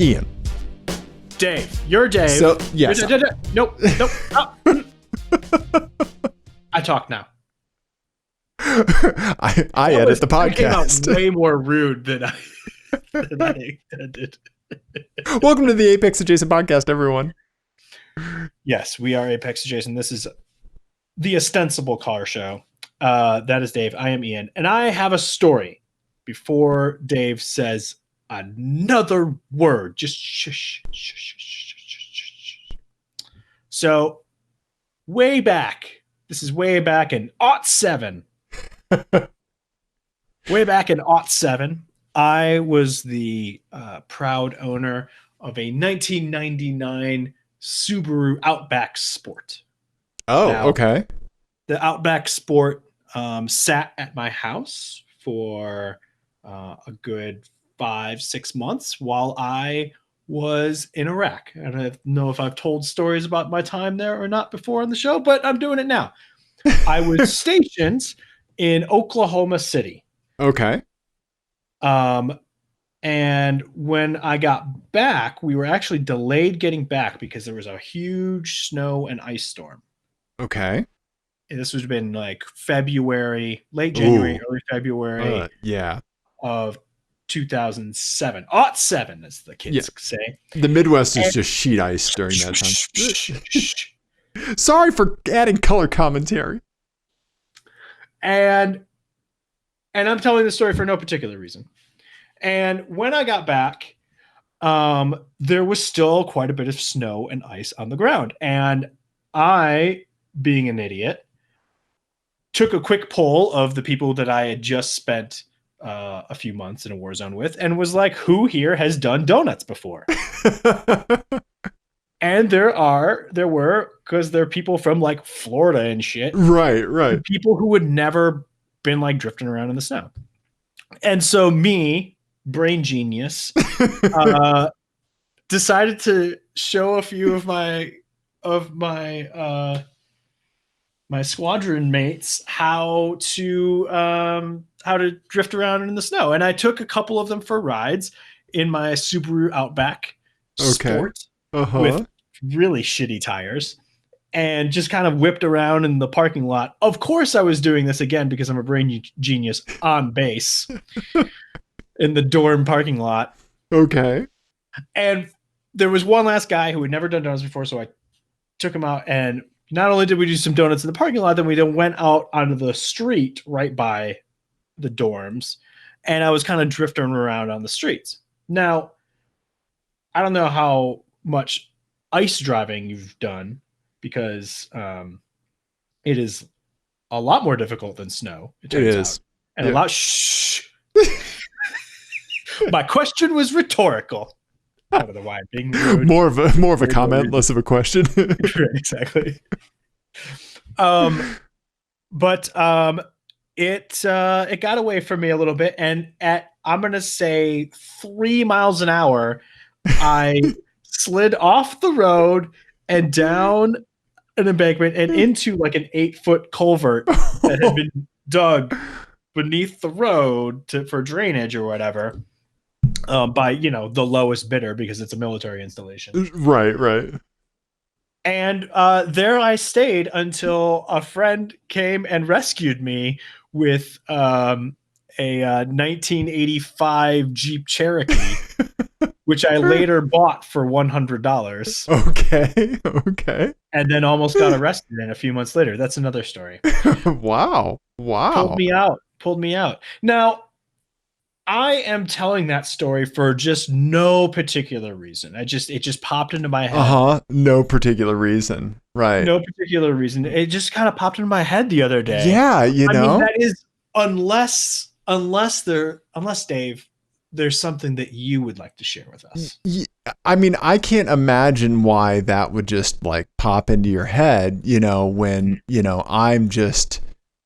Ian. Dave. You're Dave. So, yes. Nope. I talk now. I edit the podcast. That came out way more rude than I intended. Welcome to the Apex Adjacent podcast, everyone. Yes, we are Apex Adjacent. This is the ostensible car show. That is Dave. I am Ian. And I have a story before Dave says another word. Just shush. So, way back. This is way back in 2007. Way back in 2007, I was the proud owner of a 1999 Subaru Outback Sport. Oh, now, okay. The Outback Sport sat at my house for a good 5-6 months while I was in Iraq. I don't know if I've told stories about my time there or not before on the show, but I'm doing it now. I was stationed in Oklahoma City. Okay. And when I got back, we were actually delayed getting back because there was a huge snow and ice storm. Okay. And this would have been like February, late January, early February of 2007. 2007, as the kids say. The Midwest is just sheet ice during that time. Sorry for adding color commentary. And I'm telling the story for no particular reason. And when I got back, there was still quite a bit of snow and ice on the ground. And I, being an idiot, took a quick poll of the people that I had just spent a few months in a war zone with and was like, who here has done donuts before? And there were, because there are people from like Florida and shit. Right. People who had never been like drifting around in the snow. And so me, brain genius, decided to show a few of my squadron mates how to drift around in the snow. And I took a couple of them for rides in my Subaru Outback Sport with really shitty tires and just kind of whipped around in the parking lot. Of course I was doing this again because I'm a brain genius on base in the dorm parking lot. Okay. And there was one last guy who had never done donuts before, so I took him out, and not only did we do some donuts in the parking lot, then we then went out onto the street right by the dorms, and I was kind of drifting around on the streets. Now, I don't know how much ice driving you've done, because it is a lot more difficult than snow. It is. And a lot. Shh. My question was rhetorical. I don't know why I'm being rude. More of a comment, less of a question. Exactly. But it got away from me a little bit, and at, I'm gonna say, 3 miles an hour, I slid off the road and down an embankment and into like an 8-foot culvert that had been dug beneath the road for drainage or whatever. By, the lowest bidder, because it's a military installation. Right. And there I stayed until a friend came and rescued me with a 1985 Jeep Cherokee, which I later bought for $100. Okay. And then almost got arrested in a few months later. That's another story. Wow. Pulled me out. Now, I am telling that story for just no particular reason. It just popped into my head. No particular reason. Right. No particular reason. It just kind of popped into my head the other day. Yeah, I mean, that is unless Dave, there's something that you would like to share with us. I mean, I can't imagine why that would just like pop into your head, when, I'm just,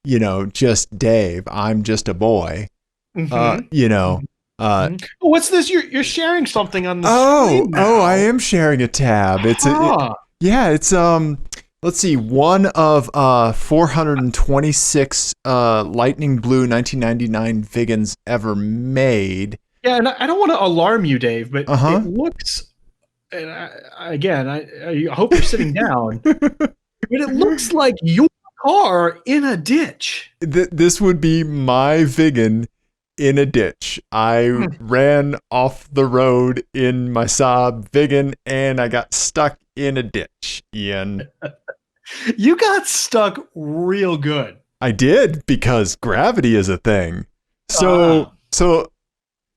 just Dave. I'm just a boy. What's this? You're sharing something on the screen now. Oh, I am sharing a tab. It's let's see, one of 426 lightning blue 1999 Viggens ever made. Yeah, and I don't want to alarm you, Dave, but Uh-huh. it looks. And I hope you're sitting down. But it looks like your car in a ditch. This would be my Viggen in a ditch. I ran off the road in my Saab Viggen and I got stuck in a ditch, Ian. You got stuck real good. I did because gravity is a thing. So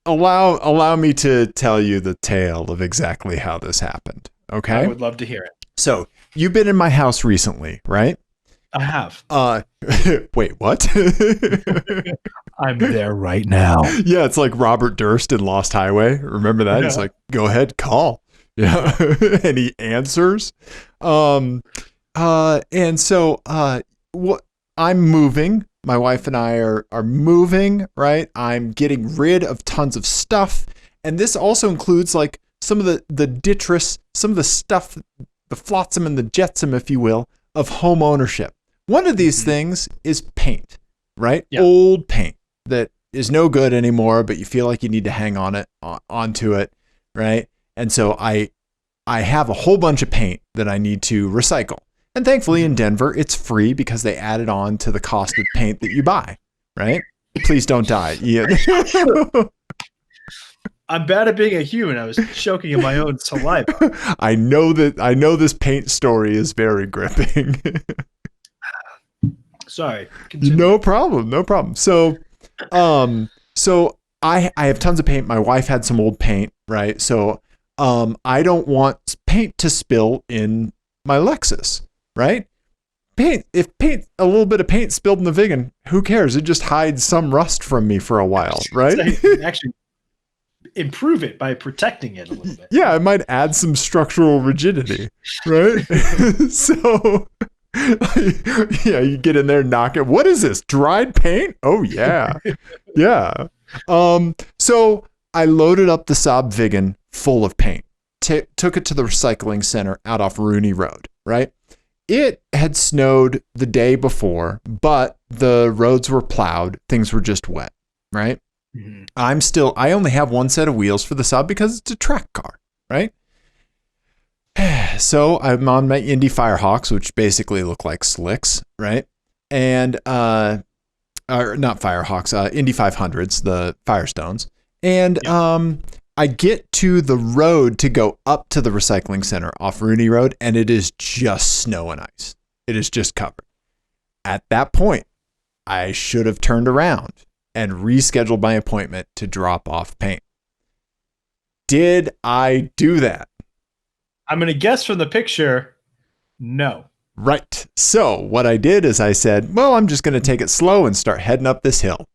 allow me to tell you the tale of exactly how this happened. Okay? I would love to hear it. So, you've been in my house recently, right? I have. Wait, what? I'm there right now. Yeah, it's like Robert Durst in Lost Highway. Remember that? He's like, go ahead, call. Yeah. And he answers. And so what I'm moving. My wife and I are moving, right? I'm getting rid of tons of stuff. And this also includes like some of the detritus, some of the stuff, the flotsam and the jetsam, if you will, of home ownership. One of these things is paint, right? Yeah. Old paint that is no good anymore, but you feel like you need to hang onto it, right? And so I have a whole bunch of paint that I need to recycle. And thankfully in Denver, it's free because they added on to the cost of paint that you buy, right? Please don't die, Ian. I'm bad at being a human. I was choking in my own saliva. I know this paint story is very gripping. Sorry. Continue. No problem. So I have tons of paint. My wife had some old paint, right? So I don't want paint to spill in my Lexus, right? If a little bit of paint spilled in the Viggen, who cares? It just hides some rust from me for a while, right? Actually, improve it by protecting it a little bit. Yeah, it might add some structural rigidity, right? So, yeah, you get in there, knock it. What is this? Dried paint? Oh yeah, yeah. So I loaded up the Saab Viggen full of paint. Took it to the recycling center out off Rooney Road, right? It had snowed the day before, but the roads were plowed. Things were just wet, right? Mm-hmm. I only have one set of wheels for the Saab because it's a track car, right? So I'm on my Indy Firehawks, which basically look like slicks, right? And, or not Firehawks, Indy 500s, the Firestones. And, I get to the road to go up to the recycling center off Rooney Road, and it is just snow and ice. It is just covered. At that point, I should have turned around and rescheduled my appointment to drop off paint. Did I do that? I'm going to guess from the picture, no. Right. So what I did is I said, well, I'm just going to take it slow and start heading up this hill.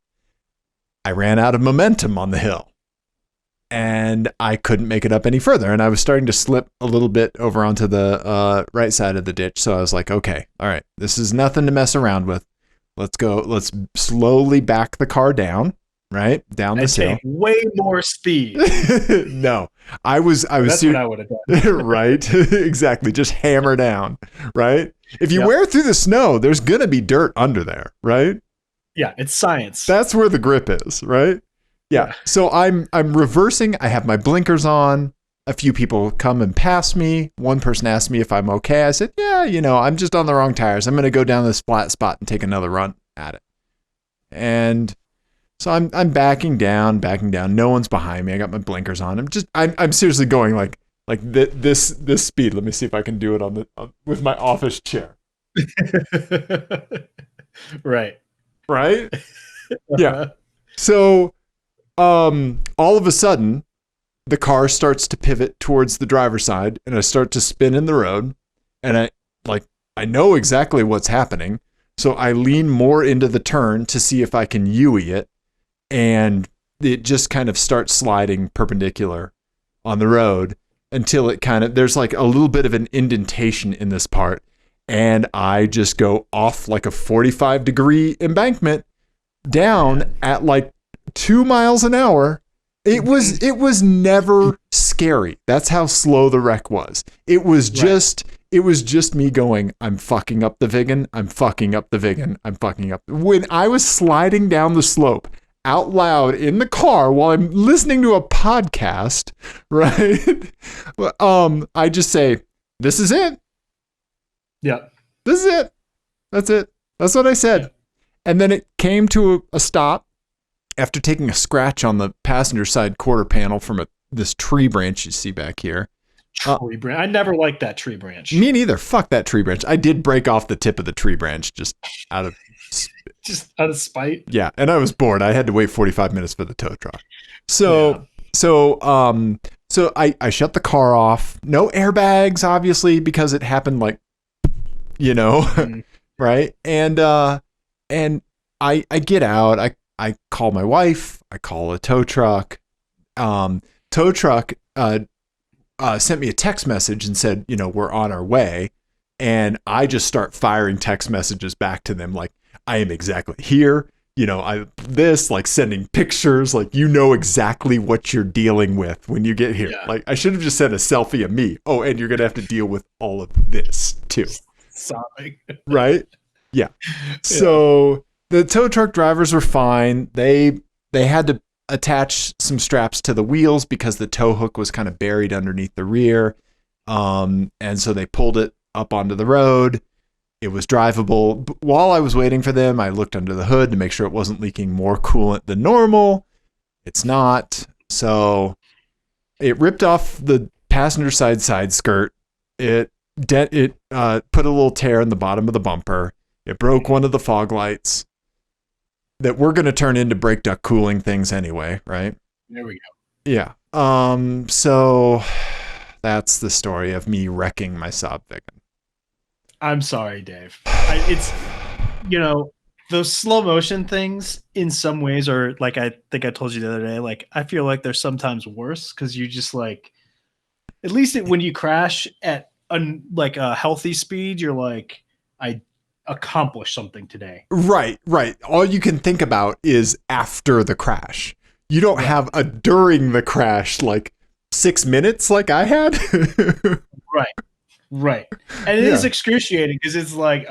I ran out of momentum on the hill. And I couldn't make it up any further. And I was starting to slip a little bit over onto the right side of the ditch. So I was like, okay, all right, this is nothing to mess around with. Let's go. Let's slowly back the car down, right? Down this hill. Way more speed. No, I was. That's what I would have done. Right. Exactly. Just hammer down, right? If you wear through the snow, there's going to be dirt under there, right? Yeah, it's science. That's where the grip is, right? Yeah. So I'm reversing. I have my blinkers on. A few people come and pass me. One person asked me if I'm okay. I said, yeah, I'm just on the wrong tires. I'm going to go down this flat spot and take another run at it. And so I'm backing down. No one's behind me. I got my blinkers on. I'm seriously going like this speed. Let me see if I can do it with my office chair. Right. Yeah. So, all of a sudden, the car starts to pivot towards the driver's side, and I start to spin in the road, and I know exactly what's happening, so I lean more into the turn to see if I can Yui it, and it just kind of starts sliding perpendicular on the road until it there's like a little bit of an indentation in this part, and I just go off like a 45-degree embankment down at like 2 miles an hour. It was never scary. That's how slow the wreck was. It was just me going, I'm fucking up the Viggen. I'm fucking up the Viggen. I'm fucking up. When I was sliding down the slope out loud in the car while I'm listening to a podcast, right? I just say, "This is it. Yeah. This is it. That's it." That's what I said. Yeah. And then it came to a stop after taking a scratch on the passenger side quarter panel from this tree branch you see back here. Tree branch. I never liked that tree branch. Me neither. Fuck that tree branch. I did break off the tip of the tree branch just out of spite. Yeah, and I was bored. I had to wait 45 minutes for the tow truck. So I shut the car off. No airbags, obviously, because it happened like, right? And I get out. I call my wife. I call a tow truck. Tow truck sent me a text message and said, we're on our way. And I just start firing text messages back to them like, I am exactly here. Like sending pictures, like, exactly what you're dealing with when you get here. Yeah. Like, I should have just sent a selfie of me. Oh, and you're going to have to deal with all of this too. Sobbing. Right? Yeah. So the tow truck drivers were fine. They had to attach some straps to the wheels because the tow hook was kind of buried underneath the rear. And so they pulled it up onto the road. It was drivable. While I was waiting for them, I looked under the hood to make sure it wasn't leaking more coolant than normal. It's not. So it ripped off the passenger side skirt. It put a little tear in the bottom of the bumper. It broke one of the fog lights that we're going to turn into brake duct cooling things anyway, right? There we go. Yeah. So that's the story of me wrecking my Saab Viggen. I'm sorry, Dave. It's, those slow motion things in some ways are like, I think I told you the other day, like, I feel like they're sometimes worse because you just like, at least when you crash at a healthy speed, you're like, I accomplished something today. Right. All you can think about is after the crash. You don't have a during the crash, like 6 minutes like I had. Right. And it is excruciating because it's like,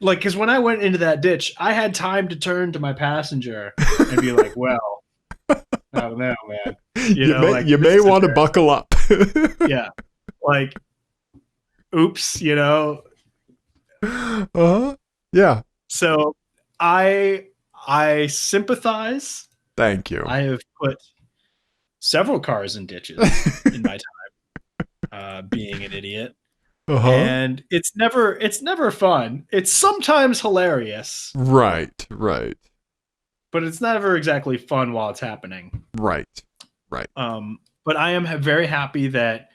because when I went into that ditch, I had time to turn to my passenger and be like, well, I don't know, man. You may want to buckle up. Yeah. Like, oops, Yeah. So I sympathize. Thank you. I have put several cars in ditches in my time, being an idiot. And it's never fun. It's sometimes hilarious. Right. But it's never exactly fun while it's happening. Right. But I am very happy that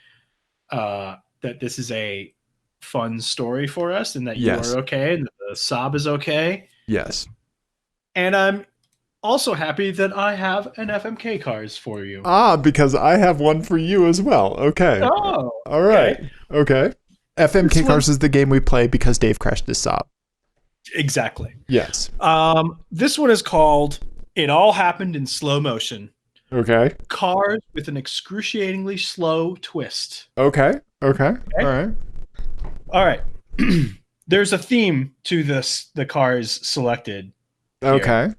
this is a fun story for us and that you are okay and that the Saab is okay. Yes. And I'm also happy that I have an FMK cars for you. Because I have one for you as well. Okay. Oh. All right. Okay. FMK Cars is the game we play because Dave crashed his Saab. Exactly. Yes. This one is called It All Happened in Slow Motion. Okay. Cars with an excruciatingly slow twist. Okay. All right. There's a theme to the cars selected here. Okay.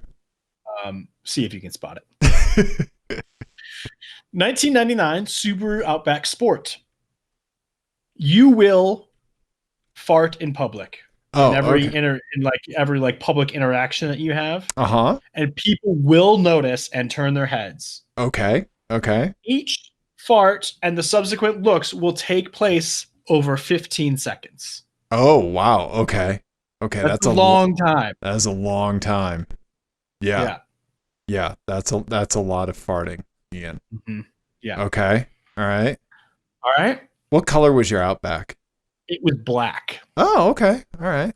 See if you can spot it. 1999 Subaru Outback Sport. You will fart in public. In every public interaction that you have. And people will notice and turn their heads. Okay. Each fart and the subsequent looks will take place over 15 seconds. Oh, wow. Okay. That's a long time. That is a long time. Yeah. That's a lot of farting, Ian. Mm-hmm. Yeah. Okay. All right. What color was your Outback? It was black. Oh, okay. All right.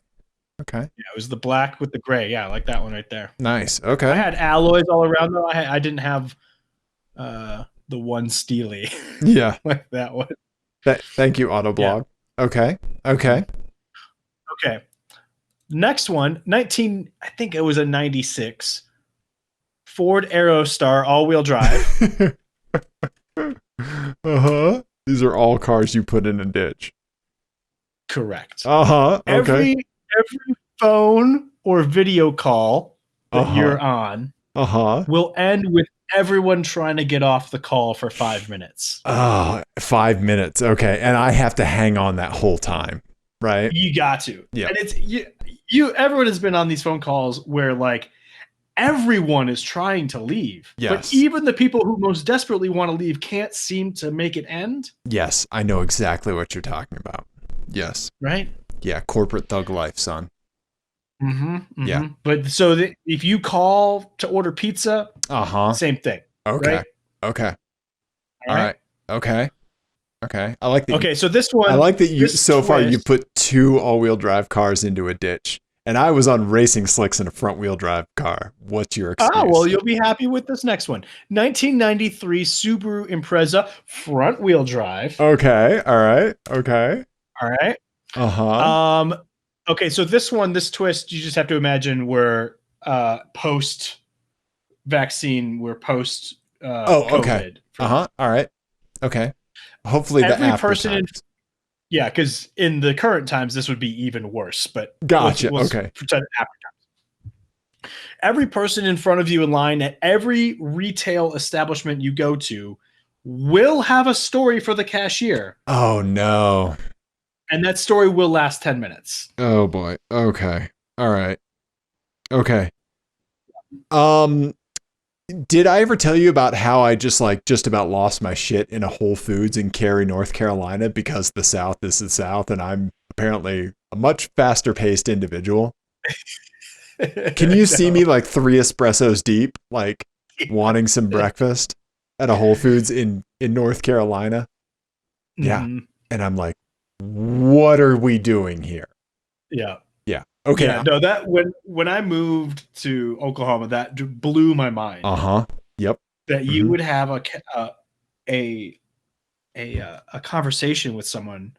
Okay. Yeah, it was the black with the gray. Yeah, like that one right there. Nice. Okay. I had alloys all around though. I didn't have the one Steely. Yeah. Like that one. Thank you, Autoblog. Yeah. Okay. Next one, I think it was a 96 Ford Aerostar all-wheel drive. These are all cars you put in a ditch. Correct. Okay. Every phone or video call that you're on Uh-huh. will end with everyone trying to get off the call for 5 minutes. Oh, 5 minutes. Okay. And I have to hang on that whole time, right? You got to. Yeah. And it's everyone has been on these phone calls where like everyone is trying to leave. But Yes. even the people who most desperately want to leave can't seem to make it end. Yes. I know exactly what you're talking about. Yes. Right? Yeah. Corporate thug life, son. Yeah. But so if you call to order pizza, Uh-huh. same thing. Okay. Right? Okay. All right. Okay. Okay. I like that. Okay, so this one. I like that you so far you twist- put 2 all-wheel drive cars into a ditch. And I was on racing slicks in a front-wheel drive car. What's your excuse? Oh, well, you'll be happy with this next one. 1993 Subaru Impreza front-wheel drive. Okay. All right. Okay. All right. Uh-huh. Okay, so this twist, you just have to imagine we're post vaccine, we're post okay. COVID. Uh-huh. All right. Okay. Hopefully the Every after person times. Yeah, because in the current times this would be even worse. But Gotcha. let's Okay. pretend after times. Every person in front of you in line at every retail establishment you go to will have a story for the cashier. Oh no. And that story will last 10 minutes. Oh boy. Okay. All right. Okay. Did I ever tell you about how I just about lost my shit in a Whole Foods in Cary, North Carolina, because the South is the South and I'm apparently a much faster paced individual? Can you see me like 3 espressos deep, like wanting some breakfast at a Whole Foods in North Carolina? Yeah. And I'm like, what are we doing here? Yeah. Yeah. Okay. Yeah, no, that when I moved to Oklahoma, that blew my mind. Uh-huh. Yep. That you would have a conversation with someone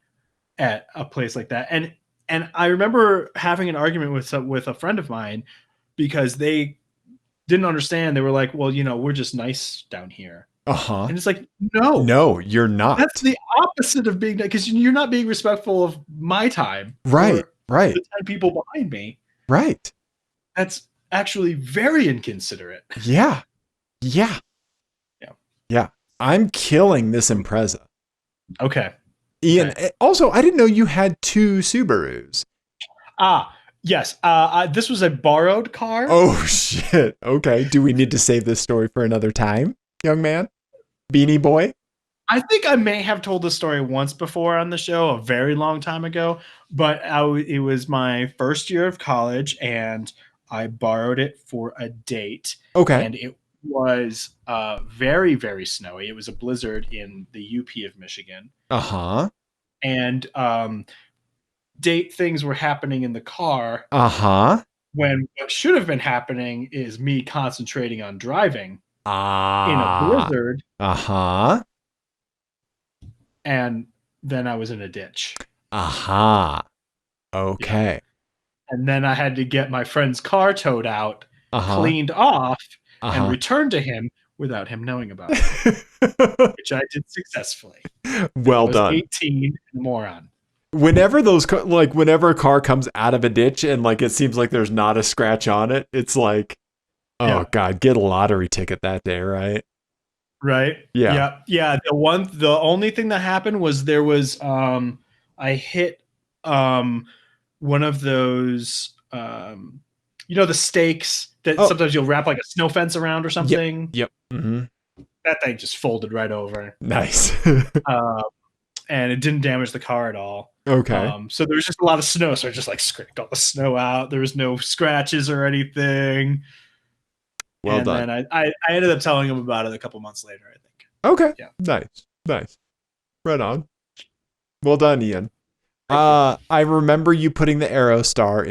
at a place like that. And I remember having an argument with a friend of mine because they didn't understand. They were like, well, we're just nice down here. Uh-huh. And it's like, no. No, you're not. That's the opposite of being, because you're not being respectful of my time. Right. Right. The 10 people behind me. Right. That's actually very inconsiderate. Yeah. Yeah. Yeah. Yeah. I'm killing this Impreza. Okay. Ian, also, I didn't know you had 2 Subarus. Yes. This was a borrowed car. Oh, shit. Okay. Do we need to save this story for another time, young man? Beanie boy? I think I may have told this story once before on the show, a very long time ago, but it was my first year of college and I borrowed it for a date. Okay. And it was very, very snowy. It was a blizzard in the UP of Michigan. Uh-huh. And date things were happening in the car. Uh-huh. When what should have been happening is me concentrating on driving in a blizzard. Uh-huh. And then I was in a ditch. Aha. Okay. Yeah. And then I had to get my friend's car towed out, cleaned off, and returned to him without him knowing about it, which I did successfully. Well done. 18, moron. Whenever whenever a car comes out of a ditch and like it seems like there's not a scratch on it, it's like, oh God, get a lottery ticket that day, right? Right. Yeah. Yeah. The only thing that happened was there was I hit one of those the stakes that sometimes you'll wrap like a snow fence around or something. Yep. Mm-hmm. That thing just folded right over. Nice. And it didn't damage the car at all. Okay. So there was just a lot of snow, so I just like scraped all the snow out. There was no scratches or anything. Well done. And then I ended up telling him about it a couple months later, I think. Okay. Yeah. Nice. Right on. Well done, Ian. I remember you putting the Aerostar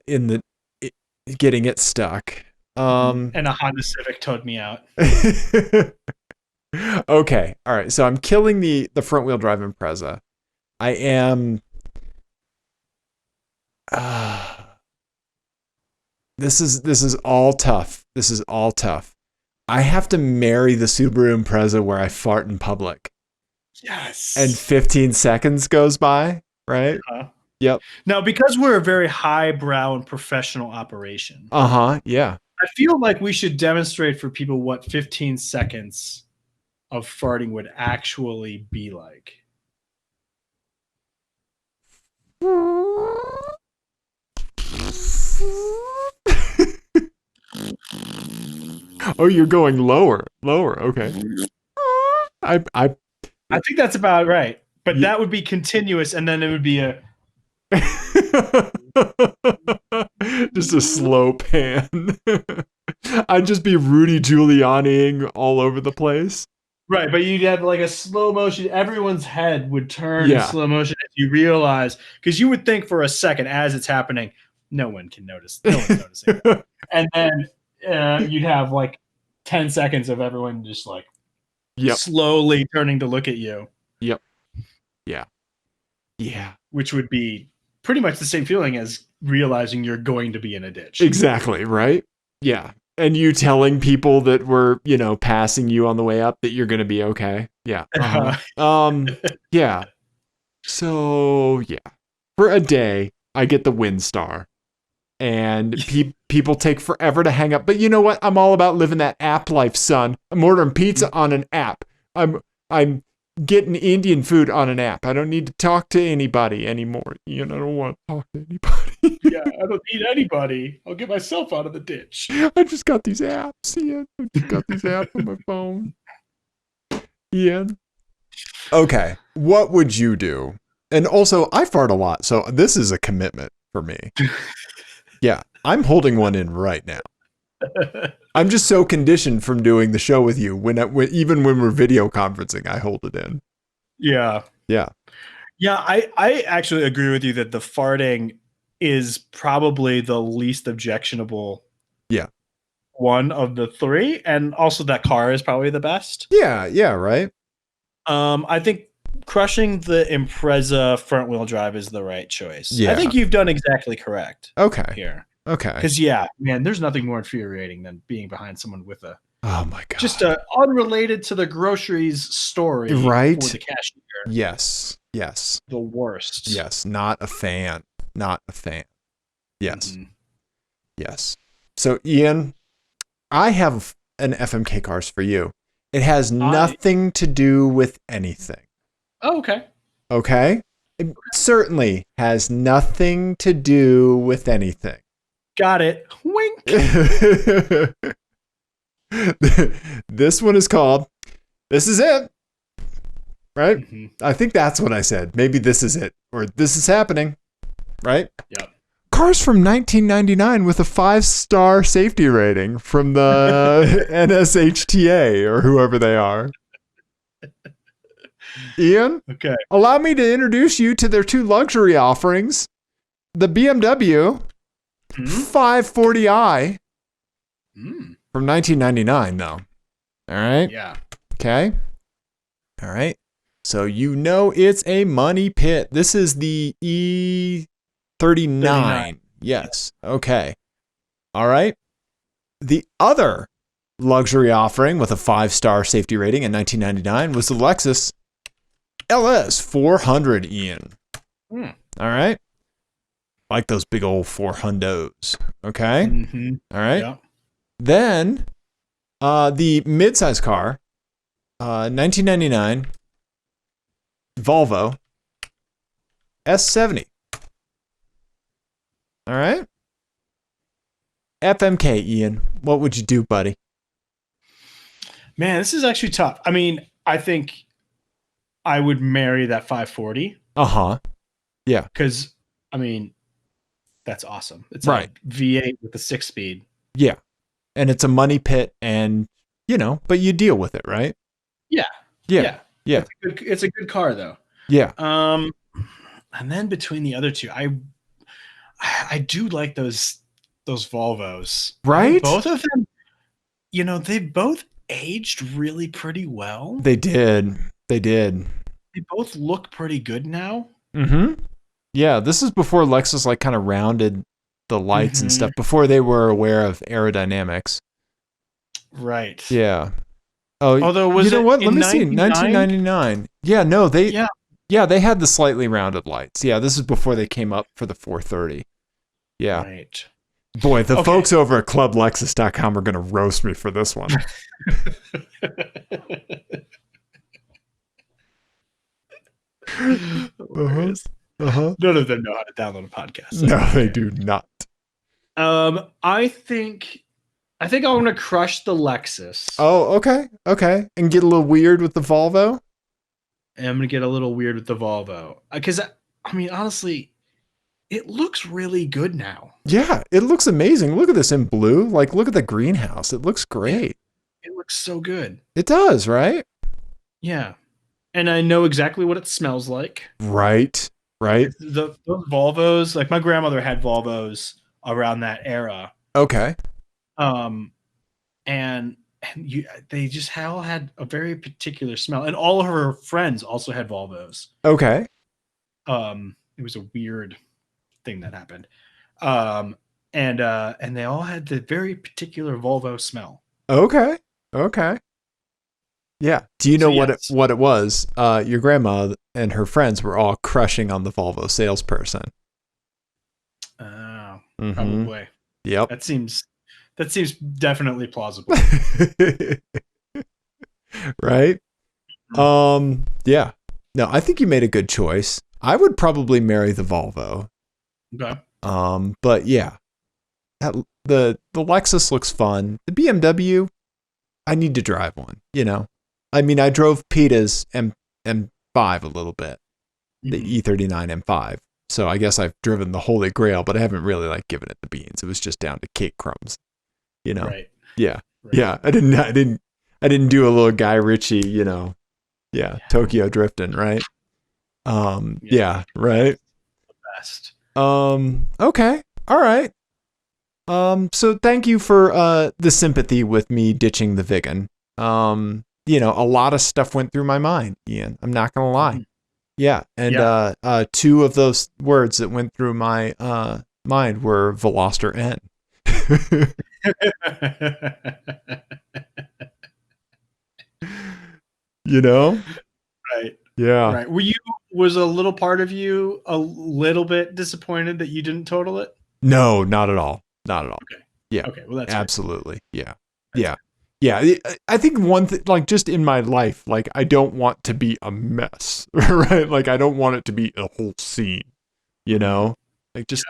in getting it stuck. And a Honda Civic towed me out. Okay. All right. So I'm killing the front wheel drive Impreza. I am. This is all tough. This is all tough. I have to marry the Subaru Impreza where I fart in public. Yes. And 15 seconds goes by, right? Yep. Now, because we're a very highbrow and professional operation. Yeah. I feel like we should demonstrate for people what 15 seconds of farting would actually be like. Oh, you're going lower. Okay. I I think that's about right. But Yeah. that would be continuous, and then it would be a just a slow pan. I'd just be Rudy Giulianiing all over the place. right. But you'd have like a slow motion. Everyone's head would turn in Yeah. slow motion as you realize, because you would think for a second as it's happening, no one can notice. No one's noticing. And then you'd have like 10 seconds of everyone just like Yep. slowly turning to look at you. Yep. Yeah. Yeah. Which would be pretty much the same feeling as realizing you're going to be in a ditch. Exactly, right? Yeah. And you telling people that were, passing you on the way up that you're going to be okay. Yeah. Yeah. So, yeah. For a day, I get the WinStar. And people take forever to hang up. But you know what? I'm all about living that app life, son. I'm ordering pizza on an app. I'm getting Indian food on an app. I don't need to talk to anybody anymore. I don't want to talk to anybody. Yeah, I don't need anybody. I'll get myself out of the ditch. I just got these apps, Ian. I just got these apps on my phone. Ian. Okay. What would you do? And also, I fart a lot, so this is a commitment for me. Yeah, I'm holding one in right now. I'm just so conditioned from doing the show with you. Even when we're video conferencing, I hold it in. Yeah. Yeah. Yeah, I actually agree with you that the farting is probably the least objectionable one of the three. And also that car is probably the best. Yeah, right. I think crushing the Impreza front wheel drive is the right choice. Yeah. I think you've done exactly correct. Okay. Here. Okay. Because man, there's nothing more infuriating than being behind someone with a oh my god, just unrelated to the groceries story, right? For the cashier. Yes. The worst. Yes. Not a fan. Yes. Mm-hmm. Yes. So Ian, I have an FMK cars for you. It has nothing to do with anything. Oh, okay. Okay? It certainly has nothing to do with anything. Got it. Wink. This one is called This Is It. Right? Mm-hmm. I think that's what I said. Maybe this is it. Or this is happening. Right? Yep. Cars from 1999 with a 5-star safety rating from the NSHTA or whoever they are. Ian, okay. Allow me to introduce you to their two luxury offerings. The BMW 540i from 1999, though. All right? Yeah. Okay. All right. So it's a money pit. This is the E39. 39. Yes. Okay. All right. The other luxury offering with a 5-star safety rating in 1999 was the Lexus LS 400, Ian. All right. Like those big old 400s. Okay. Mm-hmm. All right. Yeah. Then the midsize car, 1999 Volvo S70. All right. FMK, Ian. What would you do, buddy? Man, this is actually tough. I mean, I think I would marry that 540. Uh-huh. Yeah. Because, I mean, that's awesome. It's right. A V8 with a 6-speed. Yeah. And it's a money pit and, but you deal with it, right? Yeah. Yeah. Yeah. It's a good car, though. Yeah. And then between the other two, I do like those Volvos. Right? Both of them, they both aged really pretty well. They did. They both look pretty good now. Mm-hmm. Yeah, this is before Lexus kind of rounded the lights and stuff, before they were aware of aerodynamics. Right. Yeah. Oh, although you know what? Let me see. 1999. Yeah, no, they had the slightly rounded lights. Yeah, this is before they came up for the 430. Yeah. Right. Boy, the Okay. folks over at clublexus.com are going to roast me for this one. Uh-huh. Hilarious. Uh-huh. None of them know how to download a podcast, so No, I don't they care. do not. I think I'm gonna crush the Lexus. Oh, okay. Okay. And get a little weird with the Volvo? And I'm gonna get a little weird with the Volvo. Because I mean, honestly, it looks really good now. Yeah, it looks amazing. Look at this in blue. Like, look at the greenhouse. It looks great. It looks so good. It does, right? Yeah. And I know exactly what it smells like. Right. Right. Those Volvos, like my grandmother had Volvos around that era. Okay. Um, and they just all had a very particular smell, and all of her friends also had Volvos. Okay. It was a weird thing that happened. And they all had the very particular Volvo smell. Okay. Okay. Yeah. Do you know what it was? Your grandma and her friends were all crushing on the Volvo salesperson. Probably. Yep. That seems definitely plausible. Right? Yeah. No, I think you made a good choice. I would probably marry the Volvo. Okay. But yeah. The Lexus looks fun. The BMW, I need to drive one, you know. I mean, I drove PETA's M5 a little bit. The E39 M5. So I guess I've driven the Holy Grail, but I haven't really like given it the beans. It was just down to cake crumbs, you know. Right. Yeah. Right. Yeah. I didn't do a little Guy Ritchie, you know. Yeah. Tokyo drifting, right? Yeah, right. Best. Okay. All right. So thank you for the sympathy with me ditching the Viggen. You know, a lot of stuff went through my mind, Ian. I'm not gonna lie. Yeah. And two of those words that went through my mind were Veloster N. You know? Right. Yeah. Right. Was a little part of you a little bit disappointed that you didn't total it? No, not at all. Not at all. Okay. Yeah. Okay. Well, that's absolutely. Good. Yeah. That's yeah. Yeah. I think one thing, like just in my life, like I don't want to be a mess, right? Like I don't want it to be a whole scene, you know? Like just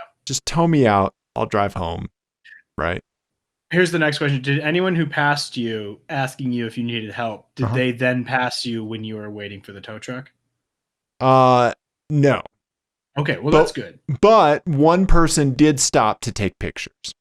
tow me out. I'll drive home. Right. Here's the next question. Did anyone who passed you asking you if you needed help, did they then pass you when you were waiting for the tow truck? No. Okay, well that's good. But one person did stop to take pictures.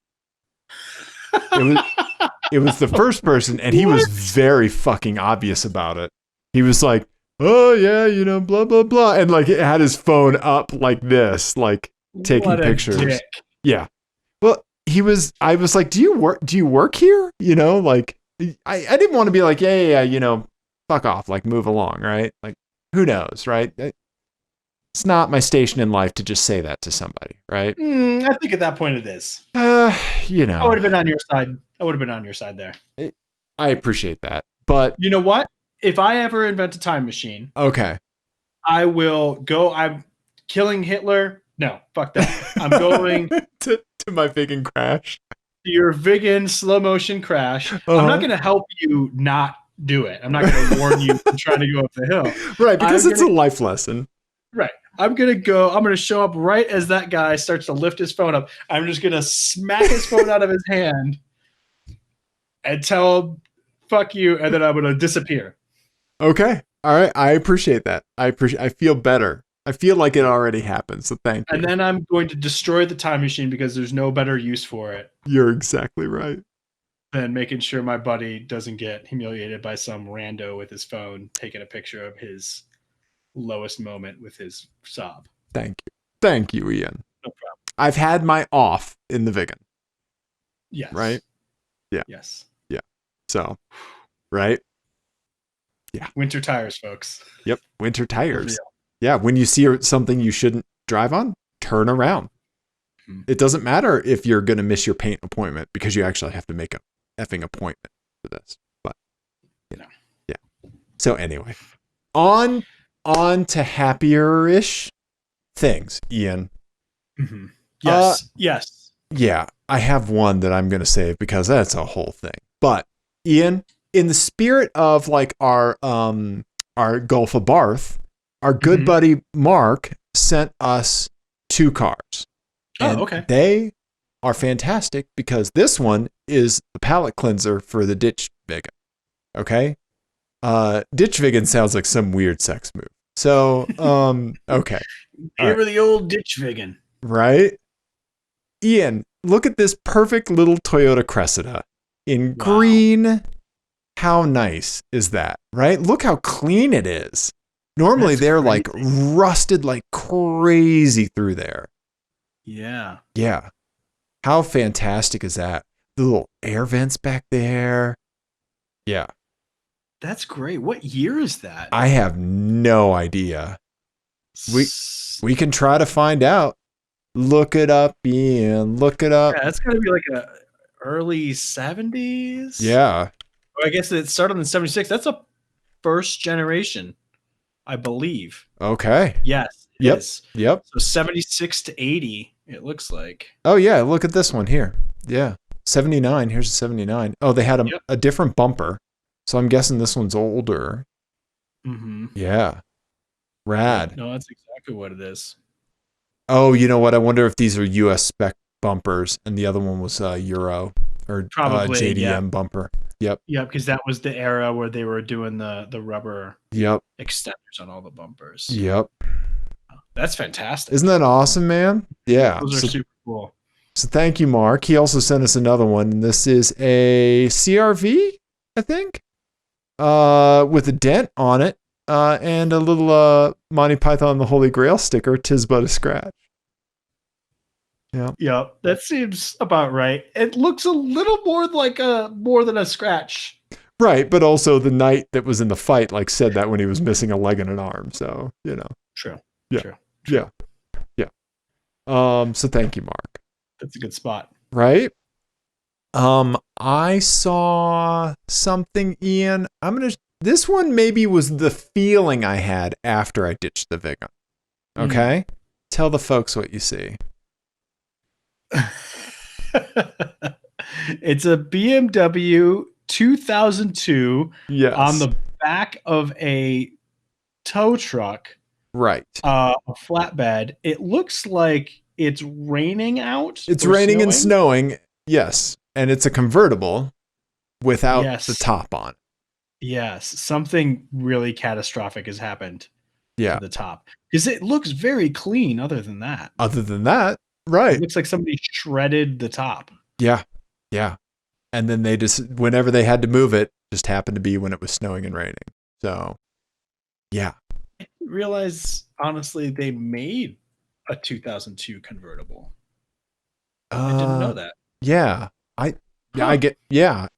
It was the first person, and he was very fucking obvious about it. He was like, "Oh yeah, you know, blah blah blah," and like it had his phone up like this, like taking pictures. Dick. Yeah. Well, I was like, do you work here? You know, like I didn't want to be like, yeah, you know, fuck off, like move along, right? Like who knows, right? It's not my station in life to just say that to somebody, right? I think at that point it is. You know. I would have been on your side. I would have been on your side there. I appreciate that. But you know what? If I ever invent a time machine, okay, I will go. I'm killing Hitler. No, fuck that. I'm going to my Viggen crash. To your Viggen slow motion crash. I'm not going to help you not do it. I'm not going to warn you from trying to go up the hill. Right, because it's a life lesson. Right. I'm going to show up right as that guy starts to lift his phone up. I'm just going to smack his phone out of his hand and tell him, fuck you, and then I'm going to disappear. Okay. All right. I appreciate that. I feel better. I feel like it already happened, so thank you. And then I'm going to destroy the time machine because there's no better use for it. You're exactly right. Than making sure my buddy doesn't get humiliated by some rando with his phone taking a picture of his lowest moment with his Saab. Thank you. Thank you, Ian. No problem. I've had my off in the Viggen. Yes. Right? Yeah. Yes. Yeah. So, right? Yeah. Winter tires, folks. Yep. Winter tires. Yeah. When you see something you shouldn't drive on, turn around. Mm-hmm. It doesn't matter if you're going to miss your paint appointment because you actually have to make a effing appointment for this. But, you know, yeah. So anyway, on to happier-ish things, Ian. Mm-hmm. Yes. Yes. Yeah, I have one that I'm going to save because that's a whole thing. But Ian, in the spirit of like our Gulf of Barth, our good Mhm. buddy Mark sent us 2 cars. Oh, And okay. they are fantastic because this one is the palate cleanser for the ditch Viggen. Okay? Ditch Viggen sounds like some weird sex move. So, okay. All Give right. her the old ditch Viggen. Right? Ian, look at this perfect little Toyota Cressida in Wow. green. How nice is that? Right? Look how clean it is. Normally That's they're like crazy. rusted like crazy through there. Yeah. Yeah. How fantastic is that? The little air vents back there. Yeah. That's great. What year is that? I have no idea. We we can try to find out. Look it up, Ian. Look it up. Yeah, that's gotta be like a early 70s. Yeah. Or I guess it started in 76. That's a first generation, I believe. Okay. Yes, it Yep. is. Yep. So 76 to 80, it looks like. Oh yeah, look at this one here. Yeah. 79. Here's a 79. Oh, they had Yep. a different bumper. So I'm guessing this one's older. Mm-hmm. Yeah. Rad. Yep. No, that's exactly what it is. Oh, you know what? I wonder if these are US spec bumpers and the other one was Euro or Probably, yeah. JDM bumper. Yep. Yeah, because that was the era where they were doing the rubber Yep. extenders on all the bumpers. Yep. That's fantastic. Isn't that awesome, man? Yeah. Those are super cool. So thank you, Mark. He also sent us another one. And this is a CRV, I think, with a dent on it, and a little Monty Python and the Holy Grail sticker. Tis but a scratch. Yeah. Yep, that seems about right. It looks a little more than a scratch. Right, but also the knight that was in the fight like said that when he was missing a leg and an arm. So True. Yeah. True. yeah, yeah. So thank you, Mark. That's a good spot. Right. I saw something, Ian. This one maybe was the feeling I had after I ditched the Viggen. Okay? Tell the folks what you see. It's a BMW 2002 Yes. on the back of a tow truck, Right. a flatbed. It looks like it's raining out. It's or raining and snowing. Yes. And it's a convertible without Yes. the top on. Yes, something really catastrophic has happened Yeah. to the top because it looks very clean. Other than that, Other than that, right. it looks like somebody shredded the top. Yeah. Yeah. And then they just, whenever they had to move it, just happened to be when it was snowing and raining. So, yeah. I didn't realize, honestly, they made a 2002 convertible. I didn't know that. Yeah. I get, yeah.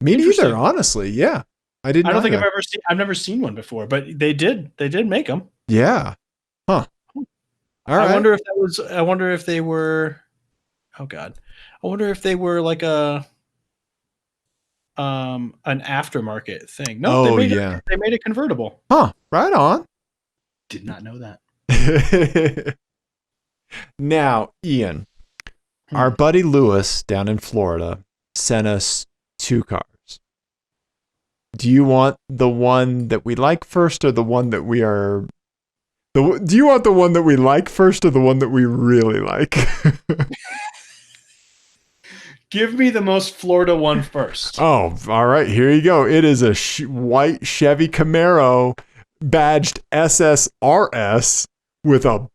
Me neither, honestly. Yeah. I didn't I don't think that. I've never seen one before, but they did make them. Yeah. Huh. All right. I wonder if they were, oh God. I wonder if they were like an aftermarket thing. No, Oh, they made a convertible. Huh. Right on. Did not know that. Now, Ian, our buddy Lewis down in Florida sent us 2 cars. Do you want the one that we like first or the one that we are... Do you want the one that we like first or the one that we really like? Give me the most Florida one first. Oh, all right. Here you go. It is a white Chevy Camaro badged SSRS with a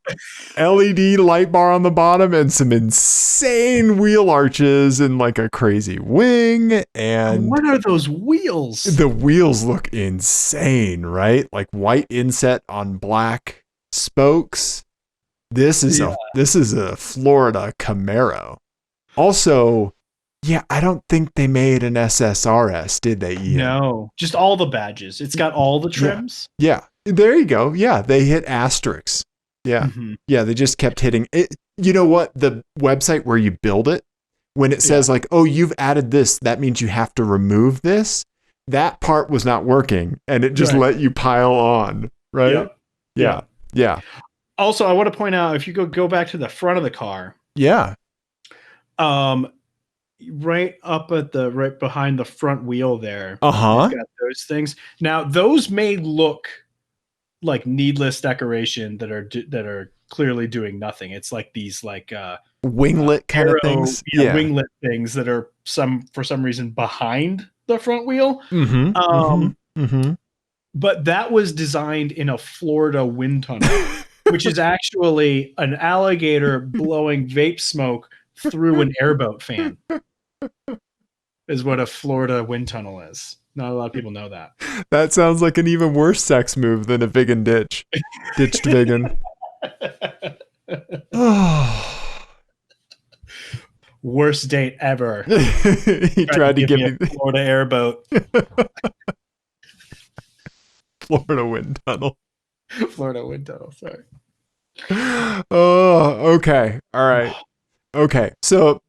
LED light bar on the bottom and some insane wheel arches and like a crazy wing. And what are those wheels? The wheels look insane, right? Like white inset on black spokes. This is a Florida Camaro. Also, yeah, I don't think they made an SSRS, did they, Ian? No, just all the badges. It's got all the trims. Yeah. There you go. Yeah, they hit asterisks. Yeah. Mm-hmm. Yeah, they just kept hitting it. You know what? The website where you build it, when it says like, oh, you've added this, that means you have to remove this. That part was not working and it just let you pile on, right? Yeah. Also, I want to point out, if you go back to the front of the car. Yeah. Um, right up at the right behind the front wheel there, it's Uh-huh. got those things. Now, those may look like needless decoration that are clearly doing nothing. It's like these Winglet kind of arrow, things. yeah, Yeah. winglet things that are for some reason behind the front wheel. Mm-hmm. Mm-hmm. Um, Mm-hmm. but that was designed in a Florida wind tunnel, which is actually an alligator blowing vape smoke through an airboat fan, is what a Florida wind tunnel is. Not a lot of people know that. That sounds like an even worse sex move than a Viggen ditch. Ditched Viggen. Worst date ever. He tried to Give give me a me the Florida airboat. Florida wind tunnel. Florida wind tunnel, sorry. Oh, okay. All right. Okay. So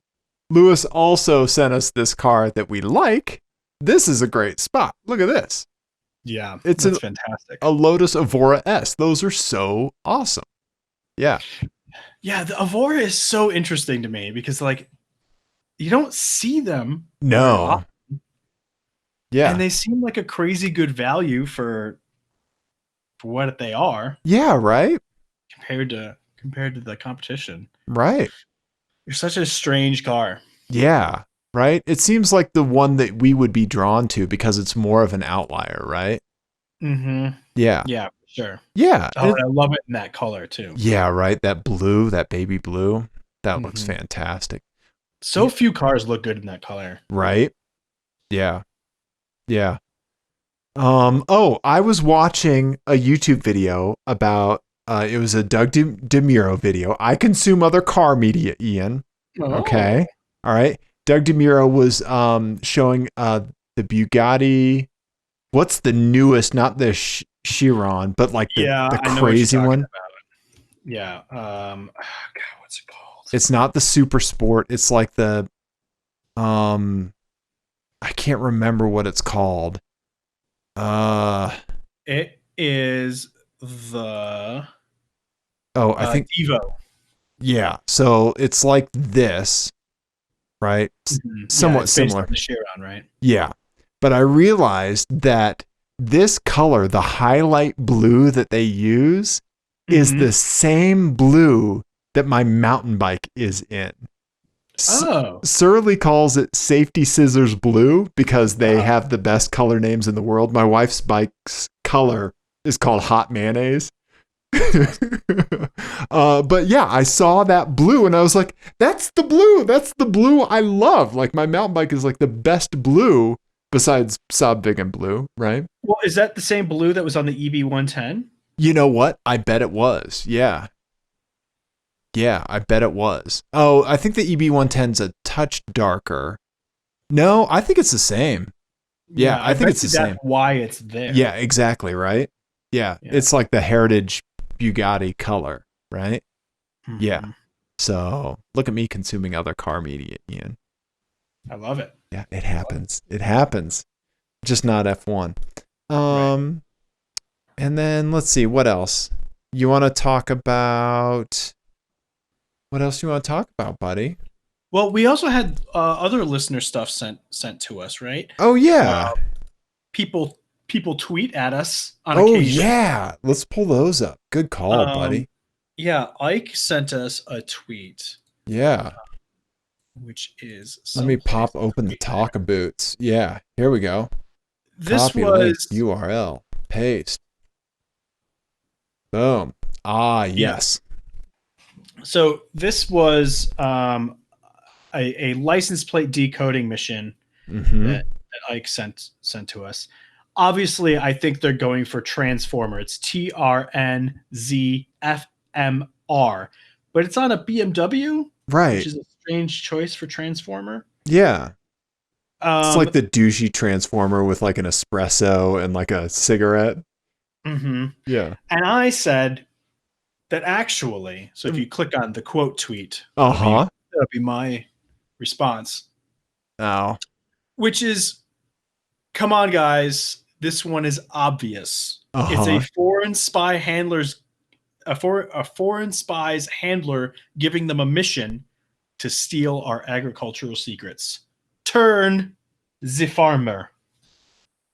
Lewis also sent us this car that we like. This is a great spot. Look at this. Yeah, It's that's fantastic. a Lotus Evora S. Those are so awesome. Yeah. Yeah, the Avora is so interesting to me because like you don't see them very No. often, Yeah. and they seem like a crazy good value for what they are Yeah, right? compared to the competition. Right. You're such a strange car. Yeah. Right. It seems like the one that we would be drawn to because it's more of an outlier, right? Mm-hmm. Yeah. Yeah, sure. Yeah. Oh, and I love it in that color too. Yeah, right. That blue, that baby blue, that looks Mm-hmm. fantastic. So few cars look good in that color. Right? Yeah. Yeah. Oh, I was watching a YouTube video about it was a Doug DeMuro video. I consume other car media, Ian. Okay. All right. Doug DeMuro was showing the Bugatti. What's the newest? Not the Chiron, but like the I know what you're crazy talking one. about. Yeah. God, what's it called? It's not the Super Sport. It's like the I can't remember what it's called. It is the I think Devo. yeah. So it's like this, right? Somewhat it's based similar. on the Chiron, right? Yeah. But I realized that this color, the highlight blue that they use, is the same blue that my mountain bike is in. Surly calls it safety scissors blue because they have the best color names in the world. My wife's bike's color is called hot mayonnaise. But yeah, I saw that blue and I was like, that's the blue. That's the blue I love. Like my mountain bike is like the best blue besides Saab Viggen blue, right? Well, is that the same blue that was on the EB110? You know what? I bet it was. Yeah. Yeah, I bet it was. Oh, I think the EB110's a touch darker. No, I think it's the same. Yeah, I think it's the same. That's why it's there. Yeah, exactly, right? Yeah, it's like the heritage Bugatti color, right? Mm-hmm. Yeah. So look at me consuming other car media, Ian. I love it. Yeah, it happens. It happens. Just not F1. Right. And then let's see, what else? You want to talk about... What else do you want to talk about, buddy? Well, we also had other listener stuff sent to us, right? Oh yeah. People tweet at us on occasion. Oh yeah. Let's pull those up. Good call, buddy. Yeah, Ike sent us a tweet. Yeah. Which is let me pop open the talk boots. Yeah, here we go. This Copy was link, URL. Paste. Boom. Ah, yes. So this was a license plate decoding mission that Ike sent to us. Obviously, I think they're going for Transformer. It's TRNZFMR, but it's on a BMW, right? Which is a strange choice for Transformer. Yeah, it's like the douchey Transformer with like an espresso and like a cigarette. Mm-hmm. Yeah, and I said that actually. So if you click on the quote tweet, that'll be my response. Oh, which is, come on, guys. This one is obvious. It's a foreign spy handler's a foreign spy's handler giving them a mission to steal our agricultural secrets. Turn the farmer.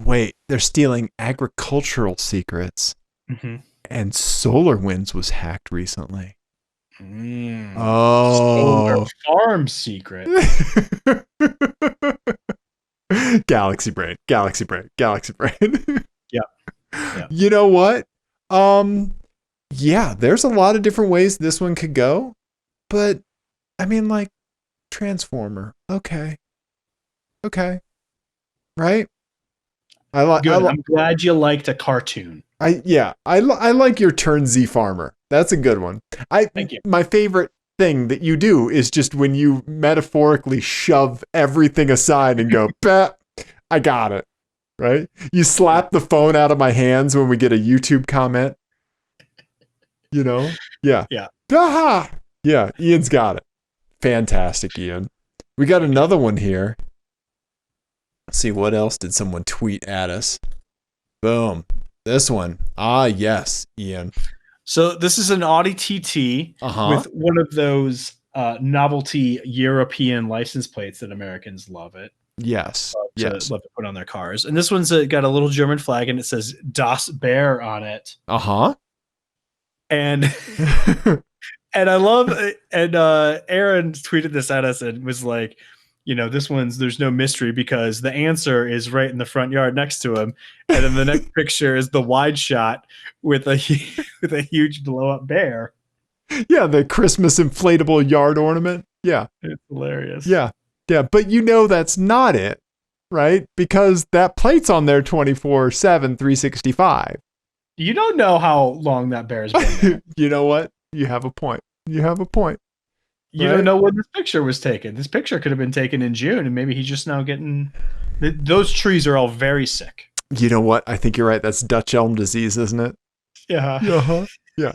Wait, they're stealing agricultural secrets. Mm-hmm. And SolarWinds was hacked recently. Solar farm secret. Galaxy brain. Yeah. You know what? Yeah, there's a lot of different ways this one could go, but I mean, like, Transformer. Okay. Right? Good. I'm glad you liked a cartoon. I like your Turn Z Farmer. That's a good one. Thank you. My favorite thing that you do is just when you metaphorically shove everything aside and go, "Bah, I got it." Right? You slap the phone out of my hands when we get a YouTube comment. You know? Yeah. Yeah. Aha! Yeah, Ian's got it. Fantastic, Ian. We got another one here. Let's see, what else did someone tweet at us? Boom. This one. Ah, yes, Ian. So this is an Audi TT with one of those novelty European license plates that Americans love it. Yes. Love to put on their cars. And this one's got a little German flag and it says Das Bär on it. And and I love it. And Aaron tweeted this at us and was like, you know, there's no mystery because the answer is right in the front yard next to him. And then the next picture is the wide shot with a huge blow up bear. Yeah, the Christmas inflatable yard ornament. Yeah. It's hilarious. Yeah. Yeah. But you know that's not it, right? Because that plate's on there 24/7, 365. You don't know how long that bear's been there. You know what? You have a point. You don't know when this picture was taken. This picture could have been taken in June, and maybe he's just now getting... Those trees are all very sick. You know what? I think you're right. That's Dutch elm disease, isn't it? Yeah. Yeah.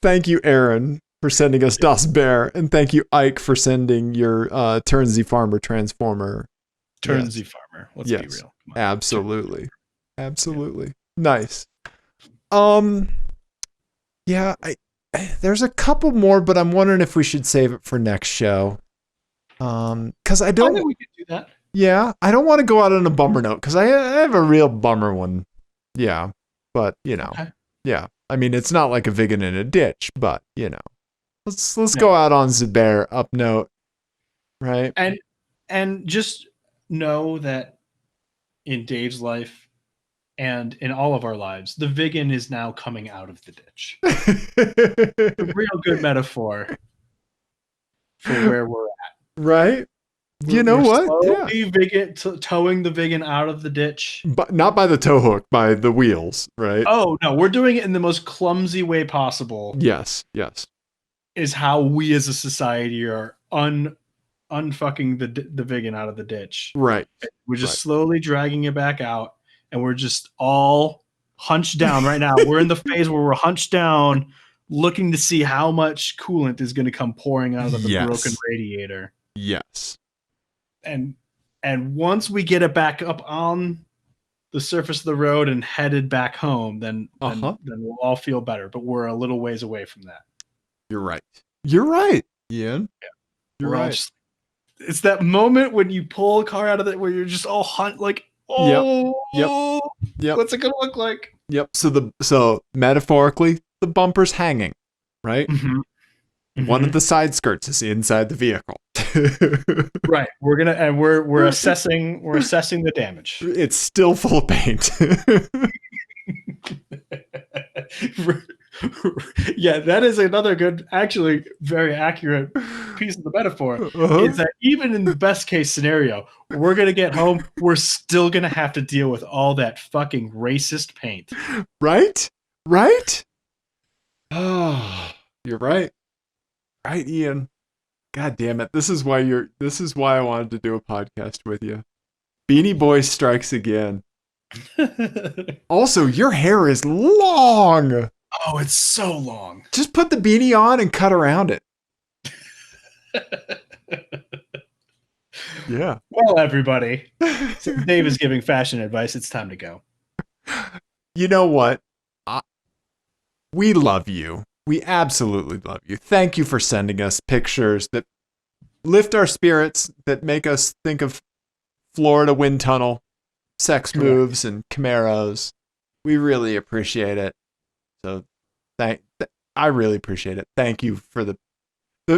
Thank you, Aaron, for sending us Das Bär, and thank you, Ike, for sending your Turn Z Farmer Transformer. Turn Z Farmer. Let's be real. Absolutely. Nice. Yeah, there's a couple more, but I'm wondering if we should save it for next show. Because I don't. I think we could do that. Yeah, I don't want to go out on a bummer note because I have a real bummer one. Yeah, but you know, yeah. I mean, it's not like a Viggen in a ditch, but you know, let's go out on Zubair up note, right? And just know that in Dave's life. And in all of our lives, the Viggen is now coming out of the ditch. A real good metaphor for where we're at. Right? You know what? Slowly towing the Viggen out of the ditch. But not by the tow hook, by the wheels, right? Oh, no. We're doing it in the most clumsy way possible. Yes. Is how we as a society are unfucking the Viggen out of the ditch. Right. We're just slowly dragging it back out. And we're just all hunched down right now. We're in the phase where we're hunched down, looking to see how much coolant is going to come pouring out of the broken radiator. Yes. And once we get it back up on the surface of the road and headed back home, then we'll all feel better. But we're a little ways away from that. You're right, Ian. Yeah. You're right. It's that moment when you pull a car out of it where you're just all like. Oh, yep. What's it gonna look like? Yep. So metaphorically, the bumper's hanging, right? Mm-hmm. One of the side skirts is inside the vehicle. Right. We're assessing the damage. It's still full of paint. Yeah, that is another good, actually very accurate piece of the metaphor. Is that even in the best case scenario, we're gonna get home, we're still gonna have to deal with all that fucking racist paint. Right? Oh, you're right. Right, Ian. God damn it. This is why I wanted to do a podcast with you. Beanie Boys strikes again. Also, your hair is long. Oh, it's so long. Just put the beanie on and cut around it. Yeah. Well, everybody, since Dave is giving fashion advice, it's time to go. You know what? We love you. We absolutely love you. Thank you for sending us pictures that lift our spirits, that make us think of Florida wind tunnel, sex Correct. moves, and Camaros. We really appreciate it. So I really appreciate it. Thank you for the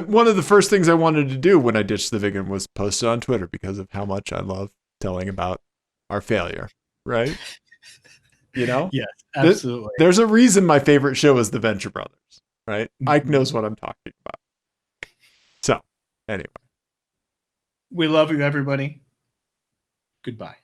one of the first things I wanted to do when I ditched the Viggen was post it on Twitter because of how much I love telling about our failure. Right? You know? Yes, absolutely. There's a reason my favorite show is The Venture Brothers. Right? Ike knows what I'm talking about. So, anyway. We love you, everybody. Goodbye.